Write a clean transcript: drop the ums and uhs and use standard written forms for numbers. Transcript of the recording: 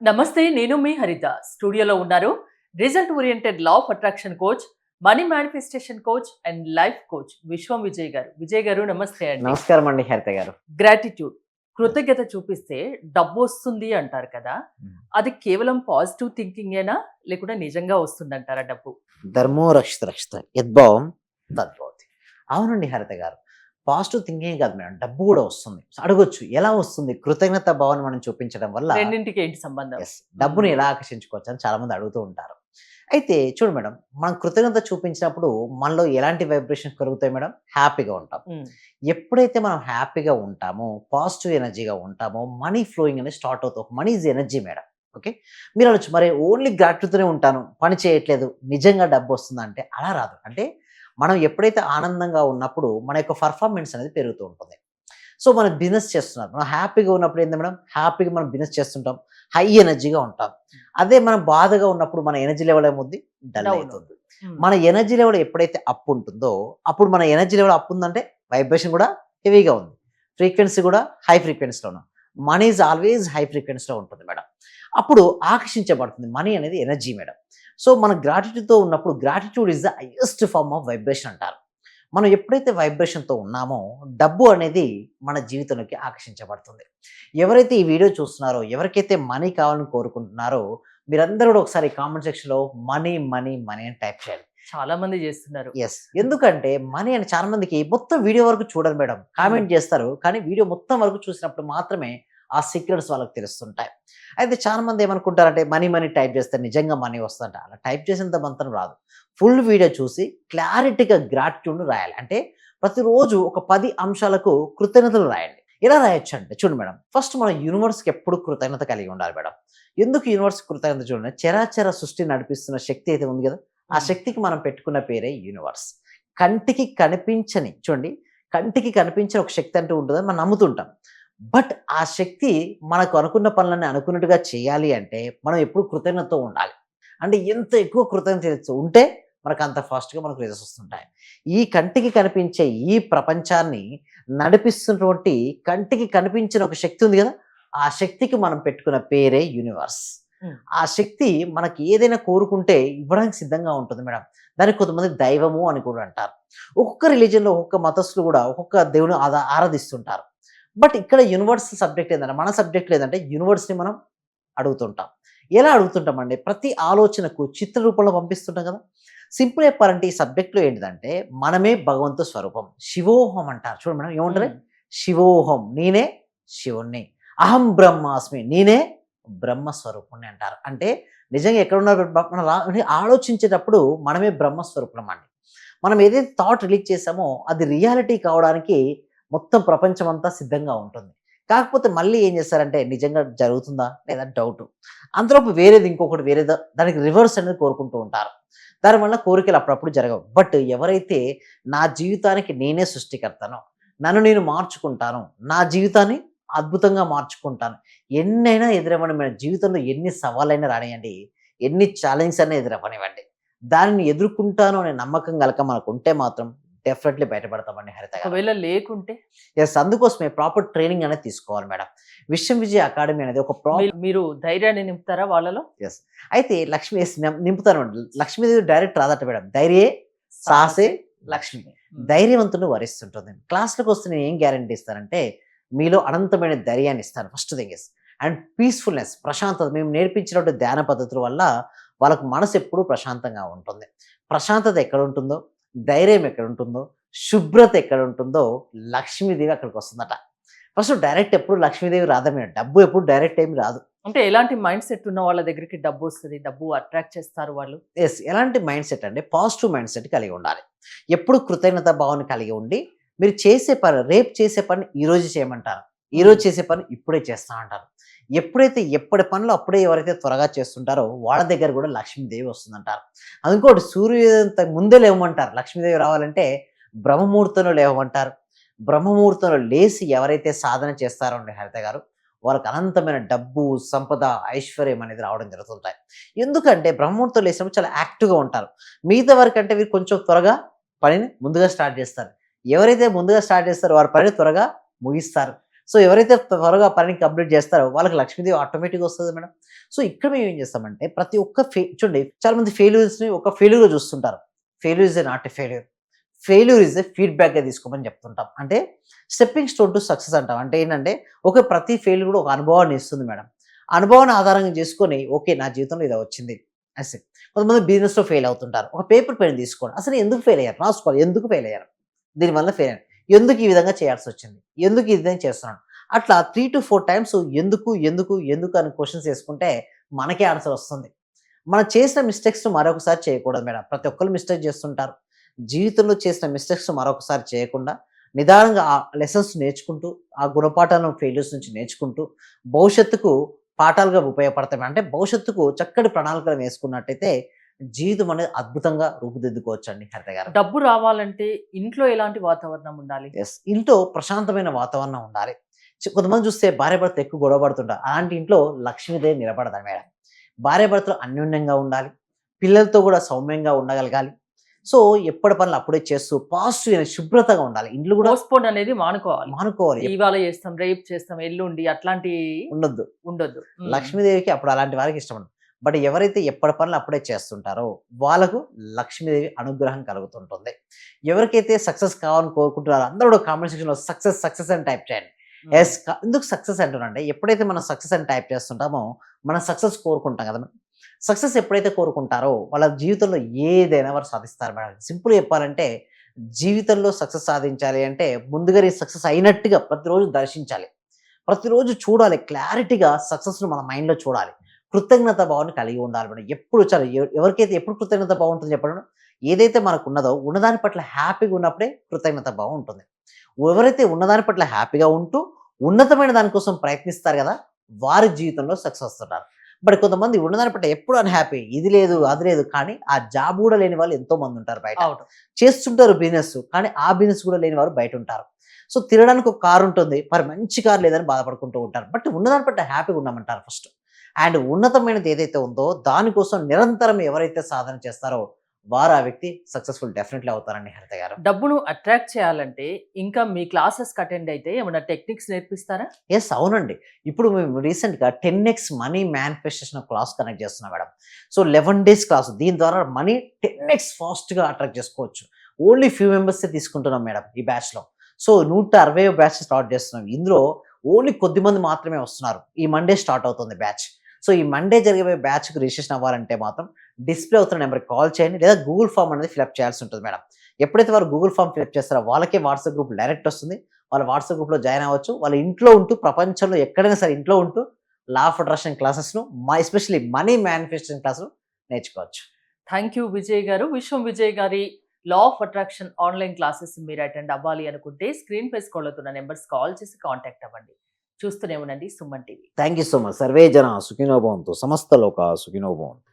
నమస్తే, నేను మీ హరిత. స్టూడియోలో ఉన్నారు result oriented law of attraction coach, money manifestation coach and life coach విశ్వం విజయ్ గారు. విజయ్ గారు నమస్తే అండి. నమస్కారం అండి హరిత గారు. గ్రాటిట్యూడ్, కృతజ్ఞత చూపిస్తే డబ్బు వస్తుంది అంటారు కదా. హ్మ్. అది కేవలం పాజిటివ్ థింకింగేనా, లేకుంటే నిజంగా వస్తుందంటారా డబ్బు? ధర్మో రక్షిత రక్షిత యద్భావం తద్భవతి. అవునండి హరిత గారు. పాజిటివ్ థింకింగే కాదు మేడం, డబ్బు కూడా వస్తుంది. అడగొచ్చు ఎలా వస్తుంది? కృతజ్ఞత భావాన్ని మనం చూపించడం వల్ల రెండింటికి ఏంటి సంబంధం? డబ్బుని ఎలా ఆకర్షించుకోవచ్చు అని చాలా మంది అడుగుతూ ఉంటారు. అయితే చూడు మేడం, మనం కృతజ్ఞత చూపించినప్పుడు మనలో ఎలాంటి వైబ్రేషన్స్ కలుగుతాయి మేడం? హ్యాపీగా ఉంటాం. మ్మ్. ఎప్పుడైతే మనం హ్యాపీగా ఉంటామో, పాజిటివ్ ఎనర్జీగా ఉంటామో, మనీ ఫ్లోయింగ్ అనేది స్టార్ట్ అవుతుంది. Money is energy madam. Okay. మీరు అనొచ్చు, మరి ఓన్లీ గ్రాట్యుతోనే ఉంటాను, పని చేయట్లేదు, నిజంగా డబ్బు వస్తుందా అంటే అలా రాదు. అంటే మనం ఎప్పుడైతే ఆనందంగా ఉన్నప్పుడు మన యొక్క పర్ఫార్మెన్స్ అనేది పెరుగుతూ ఉంటుంది. సో మనం బిజినెస్ చేస్తున్నారు, మనం హ్యాపీగా ఉన్నప్పుడు ఏంది మేడం, హ్యాపీగా మనం బిజినెస్ చేస్తుంటాం, హై ఎనర్జీగా ఉంటాం. అదే మనం బాధగా ఉన్నప్పుడు మన ఎనర్జీ లెవెల్ ఏముంది, డల్ Down అవుతుంది. అవుతుంది. మ్మ్. మన ఎనర్జీ లెవెల్ ఎప్పుడైతే అప్ ఉంటుందో అప్పుడు మన ఎనర్జీ లెవెల్ అప్ ఉందంటే వైబ్రేషన్ కూడా హెవీగా ఉంది, ఫ్రీక్వెన్సీ కూడా హై ఫ్రీక్వెన్సీలో ఉన్నాం. మనీ ఈజ్ ఆల్వేస్ హై ఫ్రీక్వెన్సీలో ఉంటుంది మేడం. అప్పుడు ఆకర్షించబడుతుంది. మనీ అనేది ఎనర్జీ మేడం. సో మన గ్రాటిట్యూడ్తో ఉన్నప్పుడు, gratitude is the highest form of vibration అంటారు. మనం ఎప్పుడైతే వైబ్రేషన్తో ఉన్నామో డబ్బు అనేది మన జీవితంలోకి ఆకర్షించబడుతుంది. ఎవరైతే ఈ వీడియో చూస్తున్నారో, ఎవరికైతే మనీ కావాలని కోరుకుంటున్నారో, మీరందరూ కూడా ఒకసారి కామెంట్ సెక్షన్లో మనీ మనీ మనీ అని టైప్ చేయాలి. చాలా మంది చేస్తున్నారు. ఎస్. ఎందుకంటే మనీ అని చాలా మందికి మొత్తం వీడియో వరకు చూడరు మేడం. కామెంట్ చేస్తారు. కానీ వీడియో మొత్తం వరకు చూసినప్పుడు మాత్రమే ఆ సీక్రెట్స్ వాళ్ళకి తెలుస్తుంటాయి. అయితే చాలా మంది ఏమనుకుంటారంటే మనీ మనీ టైప్ చేస్తే నిజంగా మనీ వస్తుందంట. అలా టైప్ చేసినంత మాత్రం రాదు. ఫుల్ వీడియో చూసి క్లారిటీగా గ్రాటిట్యూడ్‌ని రాయాలి. అంటే ప్రతిరోజు ఒక 10 అంశాలకు కృతజ్ఞతలు రాయండి. ఎలా రాయొచ్చు అంటే చూడండి మేడం, ఫస్ట్ మనం యూనివర్స్‌కి ఎప్పుడు కృతజ్ఞత కలిగి ఉండాలి మేడం. ఎందుకు యూనివర్స్‌కి కృతజ్ఞత చూడండి, చరాచర సృష్టి నడిపిస్తున్న శక్తి అయితే ఉంది కదా, ఆ శక్తికి మనం పెట్టుకున్న పేరే యూనివర్స్. కంటికి కనిపించని చూడండి, కంటికి కనిపించని ఒక శక్తి అంటూ ఉంటుందని మనం నమ్ముతుంటాం. బట్ ఆ శక్తి మనకు అనుకున్న పనులన్నీ అనుకున్నట్టుగా చేయాలి అంటే మనం ఎప్పుడు కృతజ్ఞతతో ఉండాలి. అంటే ఎంత ఎక్కువ కృతజ్ఞత ఉంటే మనకు అంత ఫాస్ట్‌గా మనకు రిజల్ట్స్ వస్తుంటాయి. ఈ కంటికి కనిపించే ఈ ప్రపంచాన్ని నడిపిస్తున్నటువంటి కంటికి కనిపించిన ఒక శక్తి ఉంది కదా, ఆ శక్తికి మనం పెట్టుకున్న పేరే యూనివర్స్. మ్మ్. ఆ శక్తి మనకి ఏదైనా కోరుకుంటే ఇవ్వడానికి సిద్ధంగా ఉంటుంది మేడం. దానికి కొంతమంది దైవము అని కూడా అంటారు. ఒక్కొక్క రిలీజియన్‌లో ఒక్కొక్క మతస్థులు కూడా ఒక్కొక్క దేవుని ఆరాధిస్తుంటారు. బట్ ఇక్కడ యూనివర్స్ సబ్జెక్ట్ ఏందంటే, మన సబ్జెక్ట్ లేదంటే యూనివర్స్‌ని మనం అడుగుతుంటాం. ఎలా అడుగుతుంటామండి? ప్రతి ఆలోచనకు చిత్ర రూపంలో పంపిస్తుంటాం కదా. సింపుల్ చెప్పాలంటే ఈ సబ్జెక్ట్‌లో ఏంటిదంటే మనమే భగవంతు స్వరూపం. శివోహం అంటారు. చూడండి మేడం ఏమంటారు? మ్మ్. శివోహం, నేనే శివుణ్ణి. అహం బ్రహ్మాస్మి, నేనే బ్రహ్మస్వరూపుణ్ణి అంటారు. అంటే నిజంగా ఎక్కడున్నారు మనం అంటే ఆలోచించేటప్పుడు మనమే బ్రహ్మస్వరూపులం అండి. మనం ఏదైతే థాట్ రిలీజ్ చేసామో అది రియాలిటీ కావడానికి మొత్తం ప్రపంచం అంతా సిద్ధంగా ఉంటుంది. కాకపోతే మళ్ళీ ఏం చేస్తారంటే నిజంగా జరుగుతుందా లేదా డౌటు. అంతలోపు వేరేది ఇంకొకటి వేరేదో దానికి రివర్స్ అనేది కోరుకుంటూ ఉంటారు. దానివల్ల కోరికలు అప్పుడప్పుడు జరగవు. బట్ ఎవరైతే నా జీవితానికి నేనే సృష్టికర్తనో, నన్ను నేను మార్చుకుంటాను, నా జీవితాన్ని అద్భుతంగా మార్చుకుంటాను. ఎన్నైనా ఎదురవ్వని మన జీవితంలో ఎన్ని సవాళ్ళైనా రానియండి, ఎన్ని ఛాలెంజెస్ అయినా ఎదురవ్వనివ్వండి. దానిని ఎదుర్కొంటాను అనే నమ్మకం గనక మనకుంటే మాత్రం డెఫినెట్‌లీ బయటపడతామండి హరిత గారు. ఒకవేళ లేకుంటే యెస్. అందుకోసమే ప్రాపర్ ట్రైనింగ్ అనేది తీసుకోవాలి మేడం. విశ్వం విజయ్ అకాడమీ అనేది ఒక మీరు ధైర్యాన్ని నింపుతారా వాళ్ళలో? యెస్. అయితే లక్ష్మి నింపుతానండి. లక్ష్మీదేవి డైరెక్ట్ రాదట మేడం. ధైర్యే సాహసే లక్ష్మి. మ్మ్. ధైర్యవంతుడు వరిస్తుంటుంది. క్లాస్‌లోకొస్తే నేను ఏం గ్యారంటీ ఇస్తానంటే మీలో అనంతమైన ధైర్యాన్ని ఇస్తాను. First thing is and peacefulness, ప్రశాంతత. మేము నేర్పించినటువంటి ధ్యాన పద్ధతుల వల్ల వాళ్ళకి మనసు ఎప్పుడూ ప్రశాంతంగా ఉంటుంది. ప్రశాంతత ఎక్కడుంటుందో, ధైర్యం ఎక్కడుంటుందో, శుభ్రత ఎక్కడుంటుందో లక్ష్మీదేవి అక్కడికొస్తుందట. ఫస్ట్ డైరెక్ట్ ఎప్పుడు లక్ష్మీదేవి రాదా మేడం. డబ్బు ఎప్పుడు డైరెక్ట్ ఏమి రాదు. అంటే ఎలాంటి మైండ్ సెట్ ఉన్న వాళ్ళ దగ్గరికి డబ్బు వస్తది, డబ్బు అట్రాక్ట్ చేస్తారు వాళ్ళు? యెస్. ఎలాంటి మైండ్ సెట్ అంటే పాజిటివ్ మైండ్ సెట్ కలిగి ఉండాలి. ఎప్పుడు కృతజ్ఞతా భావాన్ని కలిగి ఉండి, మీరు చేసే పని, రేపు చేసే పని ఈరోజు చేయమంటారు. ఈరోజు చేసే పని ఇప్పుడే చేస్తా అంటారు. ఎప్పుడైతే ఎప్పటి పనులు అప్పుడే ఎవరైతే త్వరగా చేస్తుంటారో వాళ్ళ దగ్గర కూడా లక్ష్మీదేవి వస్తుందంటారు. ఇంకోటి సూర్యోదయంత ముందే లేవమంటారు. లక్ష్మీదేవి రావాలంటే బ్రహ్మముహూర్తంలో లేవమంటారు. బ్రహ్మముహూర్తంలో లేసి ఎవరైతే సాధన చేస్తారో అండి హరిత గారు, వాళ్ళకి అనంతమైన డబ్బు, సంపద, ఐశ్వర్యం అనేది రావడం జరుగుతుంటాయి. ఎందుకంటే బ్రహ్మముహూర్తంలో లేసినప్పుడు చాలా యాక్టివ్‌గా ఉంటారు. మిగతా వరకంటే వీరు కొంచెం త్వరగా పనిని ముందుగా స్టార్ట్ చేస్తారు. ఎవరైతే ముందుగా స్టార్ట్ చేస్తారో వారి పని త్వరగా ముగిస్తారు. సో ఎవరైతే త్వరగా పనిని కంప్లీట్ చేస్తారో వాళ్ళకి లక్ష్మీదేవి ఆటోమేటిక్గా వస్తుంది మేడం. సో ఇక్కడ మేము ఏం చేస్తామంటే ప్రతి ఒక్క చూడండి, చాలా మంది ఫెయిల్యూర్స్ని ఒక ఫెయిల్యూర్గా చూస్తుంటారు. Failure is a not a failure, failure is a ఫీడ్బ్యాక్గా తీసుకోమని చెప్తుంటాం. అంటే స్టెప్పింగ్ స్టోన్ టు సక్సెస్ అంటాం. అంటే ఏంటంటే ప్రతి ఫెయిల్యూర్ కూడా ఒక అనుభవాన్ని ఇస్తుంది మేడం. అనుభవాన్ని ఆధారంగా చేసుకొని ఓకే నా జీవితంలో ఇది వచ్చింది అసలు. కొంతమంది బిజినెస్లో ఫెయిల్ అవుతుంటారు. ఒక పేపర్ పెన్ తీసుకోండి, అసలు ఎందుకు ఫెయిల్ అయ్యారు రాసుకోవాలి. ఎందుకు ఫెయిల్ అయ్యారు, దీనివల్ల ఫెయిల్ అయ్యారు, ఎందుకు ఈ విధంగా చేయాల్సి వచ్చింది, ఎందుకు ఈ విధంగా చేస్తున్నాను, అట్లా 3 to 4 టైమ్స్ ఎందుకు ఎందుకు ఎందుకు అని క్వశ్చన్స్ వేసుకుంటే మనకే ఆన్సర్ వస్తుంది. మనం చేసిన మిస్టేక్స్ మరొకసారి చేయకూడదు మేడం. ప్రతి ఒక్కరు మిస్టేక్ చేస్తుంటారు. జీవితంలో చేసిన మిస్టేక్స్ మరొకసారి చేయకుండా నిదానంగా ఆ లెసన్స్ నేర్చుకుంటూ, ఆ గుణపాఠాలను ఫెయిల్యూర్స్ నుంచి నేర్చుకుంటూ భవిష్యత్తుకు పాఠాలుగా ఉపయోగపడతాయి. అంటే భవిష్యత్తుకు చక్కటి ప్రణాళికలు వేసుకున్నట్టయితే జీవితం అనేది అద్భుతంగా రూపుదిద్దుకోవచ్చండి హరిత గారు. డబ్బు రావాలంటే ఇంట్లో ఎలాంటి వాతావరణం ఉండాలి? ఎస్, ఇంట్లో ప్రశాంతమైన వాతావరణం ఉండాలి. కొంతమంది చూస్తే భార్యాభర్త ఎక్కువ గొడవ పడుతుంటారు. అలాంటి ఇంట్లో లక్ష్మీదేవి నిలబడదు మేడం. భార్యాభర్తలు అన్యోన్యంగా ఉండాలి, పిల్లలతో కూడా సౌమ్యంగా ఉండగలగాలి. సో ఎప్పటి పనులు అప్పుడే చేస్తూ పాజిటివ్ శుభ్రతగా ఉండాలి. ఇంట్లో కూడా పోస్ట్‌పోన్ అనేది మానుకోవాలి. మానుకోవాలి, ఇవాళ చేస్తాం, రేపు చేస్తాం, ఎల్లుండి అట్లాంటి ఉండొద్దు. ఉండొద్దు. లక్ష్మీదేవికి అప్పుడు అలాంటి వారికి ఇష్టం ఉండదు. బట్ ఎవరైతే ఎప్పటి పనులు అప్పుడే చేస్తుంటారో వాళ్ళకు లక్ష్మీదేవి అనుగ్రహం కలుగుతుంటుంది. ఎవరికైతే సక్సెస్ కావాలని కోరుకుంటున్నారో అందరూ కూడా కామెంట్ సెక్షన్లో సక్సెస్ సక్సెస్ అని టైప్ చేయండి. ఎస్, ఎందుకు సక్సెస్ అంటున్నానంటే ఎప్పుడైతే మనం సక్సెస్ అని టైప్ చేస్తుంటామో మనం సక్సెస్ కోరుకుంటాం కదా. సక్సెస్ ఎప్పుడైతే కోరుకుంటారో వాళ్ళ జీవితంలో ఏదైనా వారు సాధిస్తారు మేడం. సింపుల్ చెప్పాలంటే జీవితంలో సక్సెస్ సాధించాలి అంటే ముందుగా ఈ సక్సెస్ అయినట్టుగా ప్రతిరోజు దర్శించాలి, ప్రతిరోజు చూడాలి, క్లారిటీగా సక్సెస్ను మన మైండ్లో చూడాలి, కృతజ్ఞత భావాన్ని కలిగి ఉండాలి మేడం. ఎప్పుడు చాలా ఎవరికైతే ఎప్పుడు కృతజ్ఞత భావం ఉంటుందో చెప్పడం, ఏదైతే మనకు ఉన్నదో ఉన్నదాని పట్ల హ్యాపీగా ఉన్నప్పుడే కృతజ్ఞత భావం ఉంటుంది. ఎవరైతే ఉన్నదాని పట్ల హ్యాపీగా ఉంటూ ఉన్నతమైన దానికోసం ప్రయత్నిస్తారు కదా వారి జీవితంలో సక్సెస్ వస్తున్నారు. బట్ కొంతమంది ఉన్నదాని పట్ల ఎప్పుడు అన్హ్యాపీ, ఇది లేదు అది లేదు, కానీ ఆ జాబ్ కూడా లేని వాళ్ళు ఎంతో మంది ఉంటారు బయట. అవును. చేస్తుంటారు బిజినెస్, కానీ ఆ బిజినెస్ కూడా లేని వారు బయట ఉంటారు. సో తినడానికి ఒక కారు ఉంటుంది, మరి మంచి కారు లేదని బాధపడుకుంటూ ఉంటారు. బట్ ఉన్నదాని పట్ల హ్యాపీగా ఉండమంటారు ఫస్ట్. అండ్ ఉన్నతమైనది ఏదైతే ఉందో దానికోసం నిరంతరం ఎవరైతే సాధన చేస్తారో వారు ఆ వ్యక్తి సక్సెస్ఫుల్ డెఫినెట్లీ అవుతారండి హరిత గారు. డబ్బును అట్రాక్ట్ చేయాలంటే ఇంకా మీ క్లాసెస్‌కి అటెండ్ అయితే ఏమైనా టెక్నిక్స్ నేర్పిస్తారా? ఎస్, అవునండి. ఇప్పుడు మేము రీసెంట్‌గా 10x money manifestation class connect చేస్తున్నాం మేడం. So 11 days class. దీని ద్వారా మనీ 10x ఫాస్ట్‌గా అట్రాక్ట్ చేసుకోవచ్చు. ఓన్లీ ఫ్యూ మెంబర్సే తీసుకుంటున్నాం మేడం ఈ బ్యాచ్‌లో. సో 160 బ్యాచ్ స్టార్ట్ చేస్తున్నాం. ఇందులో ఓన్లీ కొద్ది మంది మాత్రమే వస్తున్నారు. ఈ మండే స్టార్ట్ అవుతుంది బ్యాచ్. సో ఈ మండే జరిగే బ్యాచ్‌కి రిజిస్ట్రేషన్ అవ్వాలంటే మాత్రం డిస్ప్లే అవుతున్న నెంబర్‌కి కాల్ చేయండి, లేదా గూగుల్ ఫామ్ అనేది ఫిలప్ చేయాల్సి ఉంటుంది మేడం. ఎప్పుడైతే వారు గూగుల్ ఫామ్ ఫిలప్ చేస్తారో వాళ్ళకే వాట్సాప్ గ్రూప్ డైరెక్ట్ వస్తుంది. వాళ్ళ వాట్సాప్ గ్రూప్‌లో జాయిన్ అవ్వచ్చు. వాళ్ళ ఇంట్లో ఉంటూ ప్రపంచంలో ఎక్కడైనా సరే ఇంట్లో ఉంటూ లా ఆఫ్ అట్రాక్షన్ క్లాసెస్‌ను ఎస్పెషల్లీ మనీ మేనిఫెస్టేషన్ క్లాస్‌ను నేర్చుకోవచ్చు. థ్యాంక్ యూ విజయ్ గారు. విశ్వం విజయ్ గారి law of attraction online classes మీరు అటెండ్ అవ్వాలి అనుకుంటే స్క్రీన్ పై స్క్రోల్ అవుతున్న నెంబర్స్ కాల్ చేసి కాంటాక్ట్ అవ్వండి. చూస్తూనే ఉండండి Suman TV. Thank you so much. సర్వే జన సుఖినో భవంతు, సమస్త లోకా సుఖినో భవంతు.